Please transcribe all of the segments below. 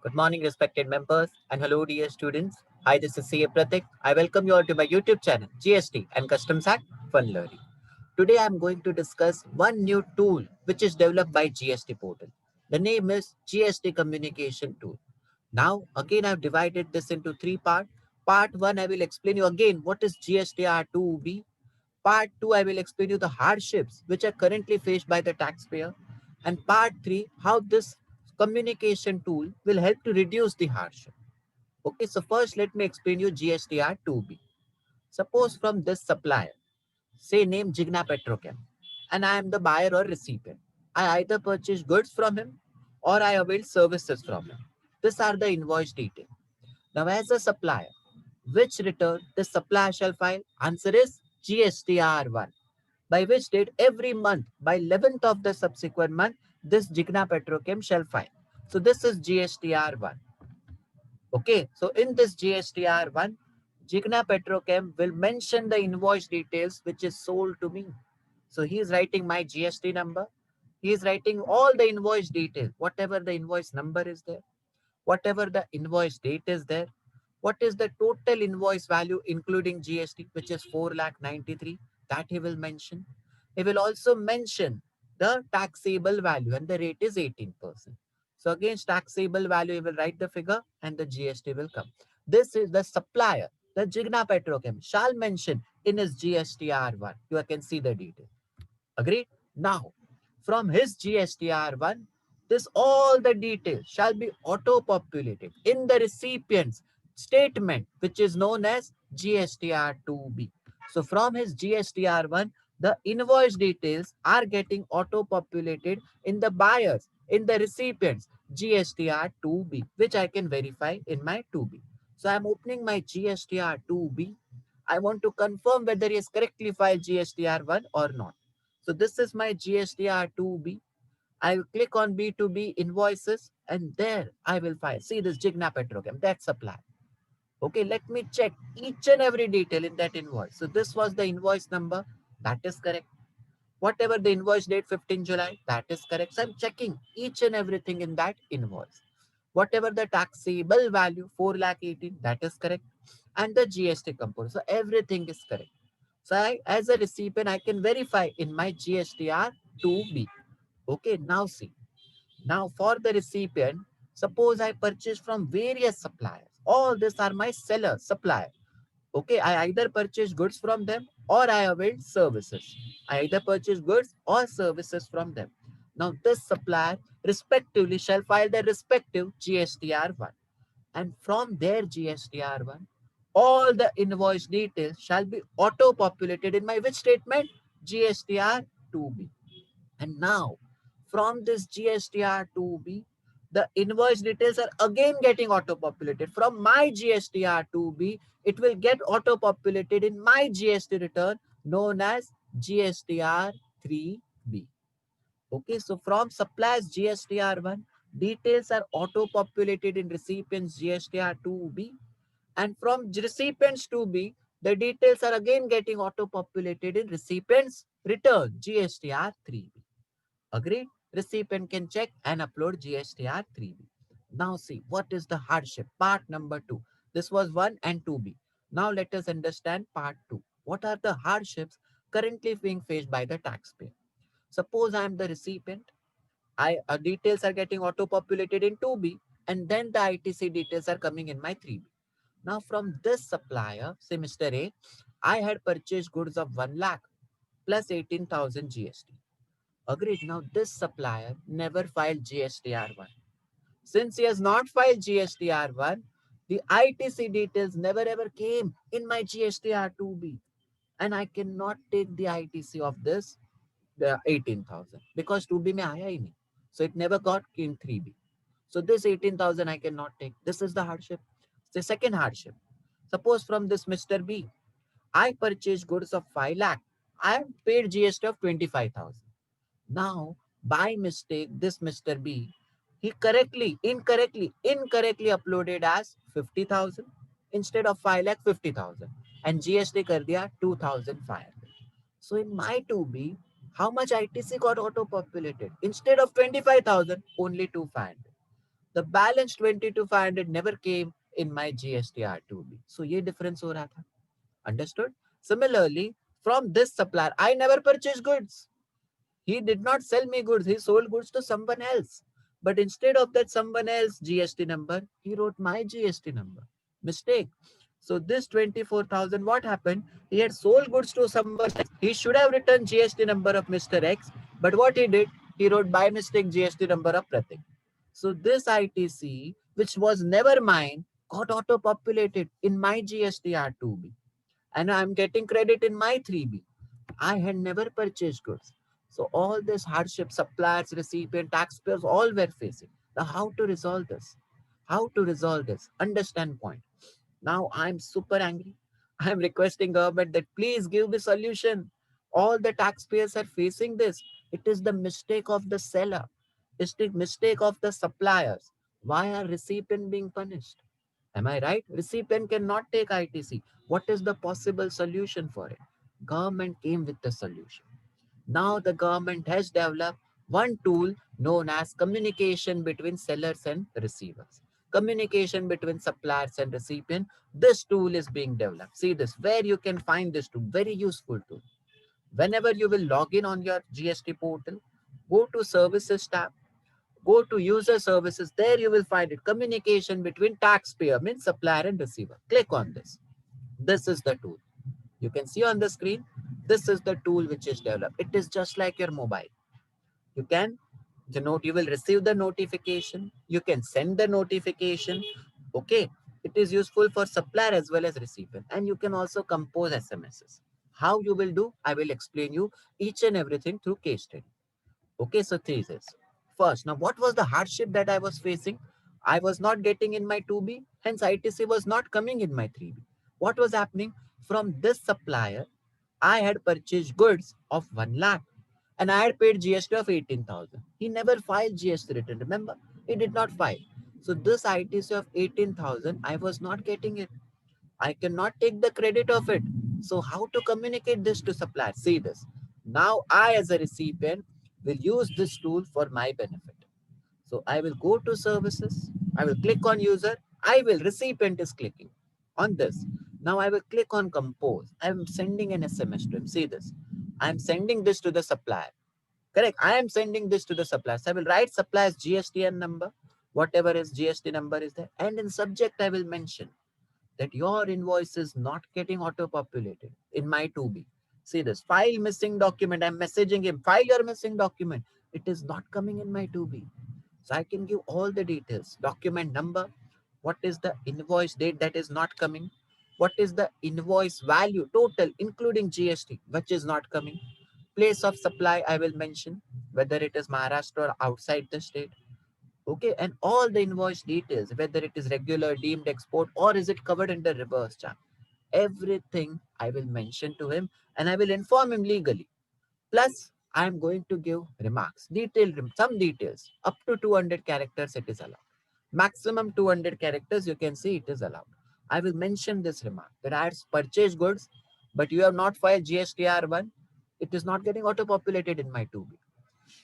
Good morning, respected members, and hello, dear students. Hi, this is CA Pratik. I welcome you all to my YouTube channel, GST and Customs Act Fun Learning. Today, I'm going to discuss one new tool which is developed by GST Portal. The name is GST Communication Tool. Now, again, I've divided this into three parts. Part 1, I will explain you again what is GSTR2B. Part 2, I will explain you the hardships which are currently faced by the taxpayer. And part 3, how this communication tool will help to reduce the hardship. Okay, so first let me explain you GSTR2B. Suppose from this supplier, say name Jigna Petrochem, and I am the buyer or recipient. I either purchase goods from him or I avail services from him. These are the invoice details. Now, as a supplier, which return the supplier shall file? Answer is GSTR1. By which date every month, by 11th of the subsequent month, this Jigna Petrochem shall file. So this is GSTR1. Okay, so in this GSTR1, Jigna Petrochem will mention the invoice details which is sold to me. So he is writing my GST number. He is writing all the invoice details, whatever the invoice number is there, whatever the invoice date is there, what is the total invoice value including GST, which is 4,93,000, that he will mention. He will also mention the taxable value and the rate is 18%. So against taxable value, he will write the figure and the GST will come. This is the supplier, the Jigna Petrochem shall mention in his GSTR1. You can see the detail. Agreed? Now, from his GSTR1, this all the details shall be auto-populated in the recipient's statement, which is known as GSTR2B. So from his GSTR1, the invoice details are getting auto-populated in the buyer's, in the recipient's GSTR2B, which I can verify in my 2B. So I'm opening my GSTR2B. I want to confirm whether he has correctly filed GSTR1 or not. So this is my GSTR2B. I will click on B2B invoices and there I will find. See this Jigna Petrochem, that supply. Okay, let me check each and every detail in that invoice. So this was the invoice number. That is correct. Whatever the invoice date 15 July, that is correct. So I'm checking each and everything in that invoice. Whatever the taxable value, 4,18,000, that is correct. And the GST component. So everything is correct. So as a recipient, I can verify in my GSTR2B. Okay, now see. Now for the recipient, suppose I purchase from various suppliers. All these are my seller, supplier. Okay, I either purchase goods from them or I avail services. I either purchase goods or services from them. Now this supplier respectively shall file their respective GSTR1. And from their GSTR1, all the invoice details shall be auto-populated in my which statement? GSTR2B. And now, from this GSTR2B, the invoice details are again getting auto-populated. From my GSTR2B, it will get auto-populated in my GST return known as GSTR3B. Okay, so from suppliers GSTR1, details are auto-populated in recipients GSTR2B, and from recipients 2B, the details are again getting auto-populated in recipients return GSTR3B. Agreed? Recipient can check and upload GSTR3B. Now see, what is the hardship? Part number 2. This was 1 and 2B. Now let us understand part 2. What are the hardships currently being faced by the taxpayer? Suppose I am the recipient. Details are getting auto-populated in 2B and then the ITC details are coming in my 3B. Now from this supplier, say Mr. A, I had purchased goods of 1 lakh plus 18,000 GST. Agreed. Now this supplier never filed GSTR1. Since he has not filed GSTR1, the ITC details never ever came in my GSTR2B. And I cannot take the ITC of this the 18,000 because 2B mein aaya hi nahi. So it never got in 3B. So this 18,000 I cannot take. This is the hardship. The second hardship. Suppose from this Mr. B, I purchased goods of 5 lakh. I have paid GST of 25,000. Now, by mistake, this Mr. B, he incorrectly uploaded as 50,000 instead of 5 lakh 50,000 and GST kar diya 2,500. So in my 2B, how much ITC got auto-populated? Instead of 25,000, only 2,500. The balance 22,500 never came in my GSTR2B. So ये difference हो रहा था. Understood? Similarly, from this supplier, I never purchased goods. He did not sell me goods. He sold goods to someone else. But instead of that someone else GST number, he wrote my GST number. Mistake. So this 24,000, what happened? He had sold goods to someone else. He should have written GST number of Mr. X. But what he did, he wrote by mistake GST number of Pratik. So this ITC, which was never mine, got auto-populated in my GST R2B. And I'm getting credit in my 3B. I had never purchased goods. So all this hardship, suppliers, recipient, taxpayers, all were facing. Now how to resolve this? How to resolve this? Understand point. Now I'm super angry. I'm requesting government that please give me solution. All the taxpayers are facing this. It is the mistake of the seller. It's the mistake of the suppliers. Why are recipient being punished? Am I right? Recipient cannot take ITC. What is the possible solution for it? Government came with the solution. Now the government has developed one tool known as communication between sellers and receivers. Communication between suppliers and recipient. This tool is being developed. See this, where you can find this tool, very useful tool. Whenever you will log in on your GST portal, go to services tab, go to user services. There you will find it. Communication between taxpayer, means supplier and receiver. Click on this. This is the tool. You can see on the screen, this is the tool which is developed. It is just like your mobile. You can denote, you will receive the notification. You can send the notification. Okay. It is useful for supplier as well as receiver. And you can also compose SMSs. How you will do, I will explain you each and everything through case study. Okay, so thesis. First, now what was the hardship that I was facing? I was not getting in my 2B, hence ITC was not coming in my 3B. What was happening? From this supplier, I had purchased goods of 1 lakh and I had paid GST of 18,000. He never filed GST return, remember? He did not file. So this ITC of 18,000, I was not getting it. I cannot take the credit of it. So how to communicate this to supplier? See this. Now I as a recipient will use this tool for my benefit. So I will go to services. I will click on user. I will, recipient is clicking on this. Now I will click on compose. I'm sending an SMS to him. See this. I'm sending this to the supplier. Correct. I am sending this to the supplier. So I will write supplier's GSTN number. Whatever is GST number is there. And in subject, I will mention that your invoice is not getting auto-populated in my 2B. See this, file missing document. I'm messaging him, file your missing document. It is not coming in my 2B. So I can give all the details. Document number, what is the invoice date that is not coming, what is the invoice value total including GST which is not coming, place of supply I will mention, whether it is Maharashtra or outside the state. Okay, and all the invoice details, whether it is regular, deemed export, or is it covered under reverse charge. Everything I will mention to him and I will inform him legally. Plus, I am going to give remarks, some details, up to 200 characters it is allowed. Maximum 200 characters you can see it is allowed. I will mention this remark that I have purchased goods, but you have not filed GSTR1. It is not getting auto-populated in my 2B.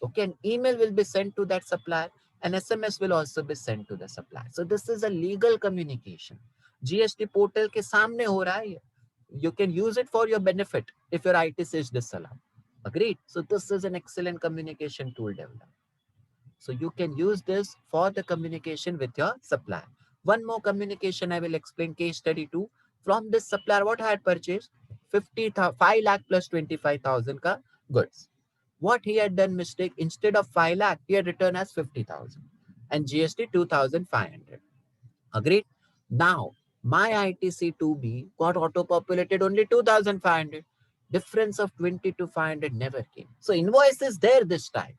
Okay, an email will be sent to that supplier. An SMS will also be sent to the supplier. So this is a legal communication. GST portal के सामने हो रहा है. You can use it for your benefit if your ITC is disallowed. Agreed? So this is an excellent communication tool developed. So you can use this for the communication with your supplier. One more communication I will explain, case study 2. From this supplier, what I had purchased? 5 lakh plus 25,000 ka goods. What he had done mistake, instead of 5 lakh, he had written as 50,000 and GST 2,500. Agreed? Now, my ITC 2B got auto-populated only 2,500. Difference of 20 to 500 never came. So invoice is there this time,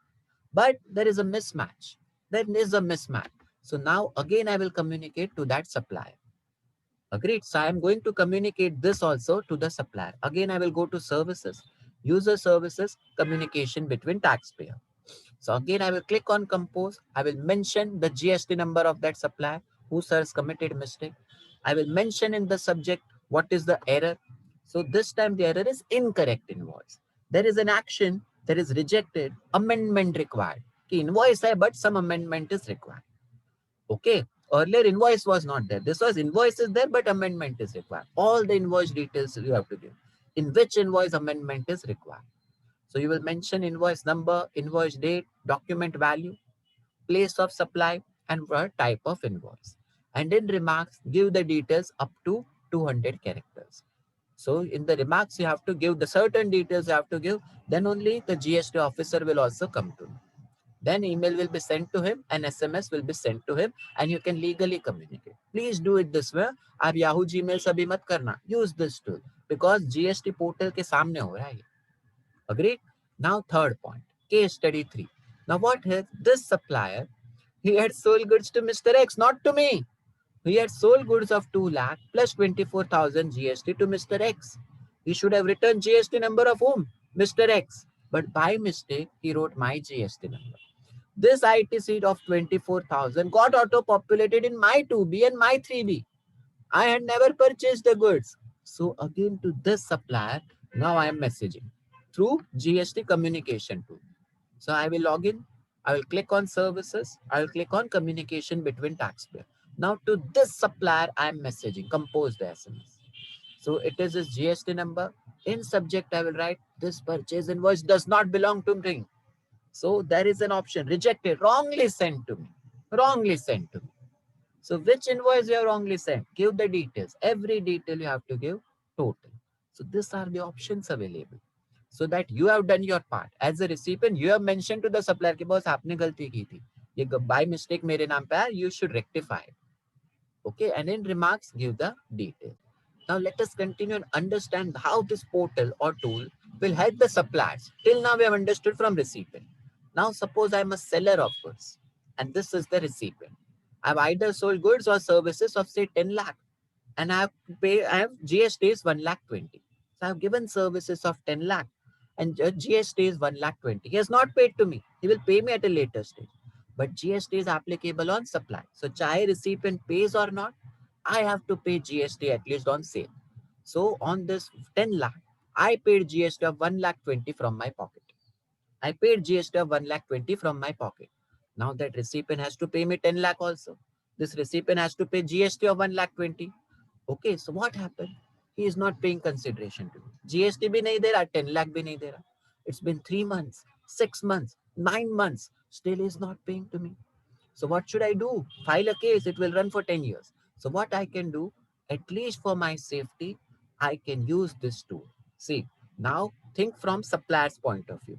but there is a mismatch. There is a mismatch. So now again, I will communicate to that supplier. Agreed. So I am going to communicate this also to the supplier. Again, I will go to services, user services, communication between taxpayer. So again, I will click on compose. I will mention the GST number of that supplier who has committed mistake. I will mention in the subject what is the error. So this time the error is incorrect invoice. There is an action that is rejected, amendment required. Ki invoice hai, but some amendment is required. Okay. Earlier invoice was not there. This was invoice is there, but amendment is required. All the invoice details you have to give. In which invoice amendment is required. So you will mention invoice number, invoice date, document value, place of supply, and what type of invoice. And in remarks, give the details up to 200 characters. So in the remarks, you have to give the certain details you have to give. Then only the GST officer will also come to know. Then email will be sent to him and SMS will be sent to him and you can legally communicate. Please do it this way. आप Yahoo Gmail से अभी मत करना. Use this tool because GST portal के सामने हो रहा है. Agreed? Now third point, case study 3. Now what is this supplier? He had sold goods to Mr. X, not to me. He had sold goods of 2 lakh plus 24,000 GST to Mr. X. He should have written GST number of whom? Mr. X. But by mistake, he wrote my GST number. This ITC of 24,000 got auto-populated in my 2B and my 3B. I had never purchased the goods. So again to this supplier, now I am messaging through GST communication tool. So I will log in. I will click on services. I will click on communication between taxpayer. Now to this supplier, I am messaging, compose the SMS. So it is his GST number. In subject, I will write this purchase invoice does not belong to me. So there is an option, rejected, wrongly sent to me, wrongly sent to me. So which invoice you have wrongly sent? Give the details. Every detail you have to give total. So these are the options available. So that you have done your part. As a recipient, you have mentioned to the supplier कि boss आपने गलती की थी. ये by mistake मेरे नाम पे आया. You should rectify it. Okay, and in remarks, give the detail. Now let us continue and understand how this portal or tool will help the suppliers. Till now we have understood from recipient. Now suppose I am a seller of goods and this is the recipient. I have either sold goods or services of say 10 lakh and I have GST is 1 lakh 20. So I have given services of 10 lakh and GST is 1 lakh 20. He has not paid to me. He will pay me at a later stage. But GST is applicable on supply. So chahe recipient pays or not, I have to pay GST at least on sale. So on this 10 lakh, I paid GST of 1 lakh 20 from my pocket. I paid GST of 1 lakh 20 from my pocket. Now that recipient has to pay me 10 lakh also. This recipient has to pay GST of 1 lakh 20. Okay, so what happened? He is not paying consideration to me. GST bhi nahi de raha, 10 lakh bhi nahi de raha. It's been 3 months, 6 months, 9 months. Still he is not paying to me. So what should I do? File a case. It will run for 10 years. So what I can do, at least for my safety, I can use this tool. See, now think from supplier's point of view.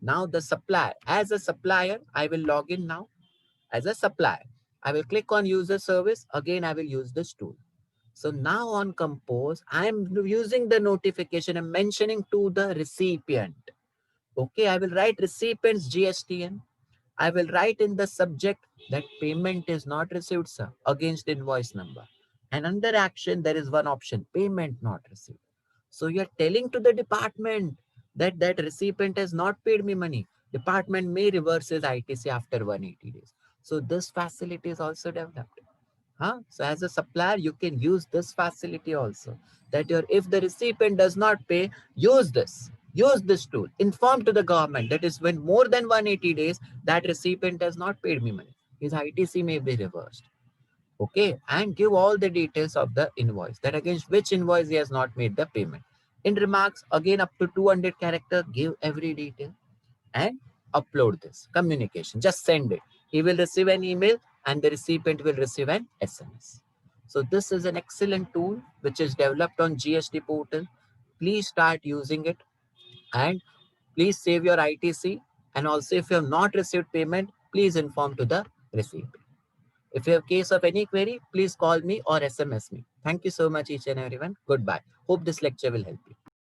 Now the supplier, as a supplier, I will log in now as a supplier. I will click on user service. Again, I will use this tool. So now on compose, I am using the notification and mentioning to the recipient. Okay, I will write recipient's GSTN. I will write in the subject that payment is not received, sir, against invoice number. And under action, there is one option, payment not received. So you're telling to the department that that recipient has not paid me money. Department may reverse his ITC after 180 days. So this facility is also developed. Huh? So as a supplier, you can use this facility also. That your if the recipient does not pay, use this. Use this tool. Inform to the government that is when more than 180 days, that recipient has not paid me money. His ITC may be reversed. Okay. And give all the details of the invoice. That against which invoice he has not made the payment. In remarks, again up to 200 character, give every detail and upload this communication. Just send it. He will receive an email and the recipient will receive an SMS. So this is an excellent tool which is developed on GST portal. Please start using it and please save your ITC. And also if you have not received payment, please inform to the recipient. If you have case of any query, please call me or SMS me. Thank you so much each and everyone. Goodbye. Hope this lecture will help you.